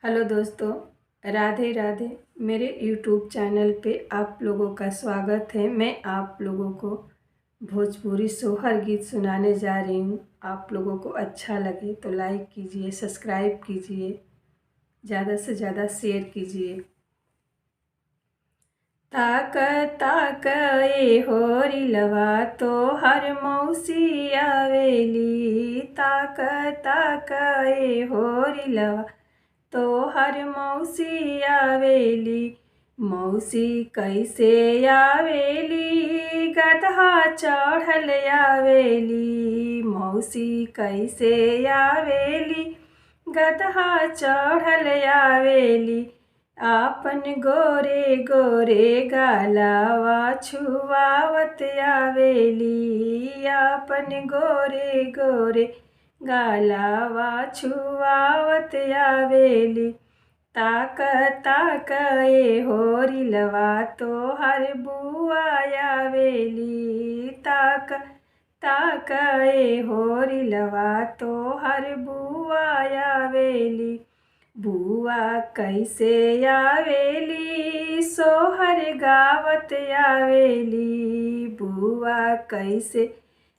Hello दोस्तों, राधे राधे। मेरे YouTube channel पे आप लोगों का स्वागत है। मैं आप लोगों को भोजपुरी सोहर गीत सुनाने जा रही हूँ। आप लोगों को अच्छा लगे तो लाइक कीजिए, सब्सक्राइब कीजिए, ज़्यादा से ज़्यादा शेयर कीजिए। ताक ताक ए होरिलवा तो हर मौसी आवेली। ताक ताक ए होरिलवा तो हर मौसी आवेली। मौसी कैसे आवेली, गधा चढ़ल आवेली। मौसी कैसे आवेली, गधा चढ़ल आवेली। आपन गोरे गोरे गालावा छुआवत आवेली। आपन गोरे गोरे गालावा छुआवत आवेली। ताक ताक ए होरिलवा तो हर बुआ आवेली। ताक ताक ए होरिलवा तो हर बुआ आवेली। बुआ कैसे आवेली, सोहर गावत आवेली। बुआ कैसे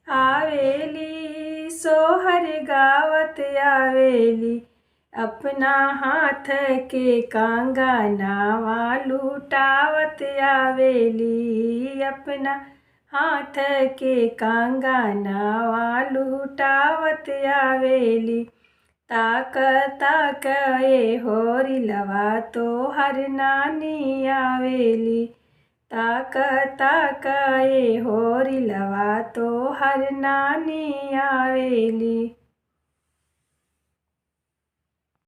आवेली, सोहर गावत आवेली। अपना हाथ के कंगनवा लुटावत आवेली। अपना हाथ के कंगनवा लुटावत आवेली। ताक ताक ए होरिलवा तो हर नानी आवेली। ताक ताक ए होरिलवा तो हर नानी आवेली।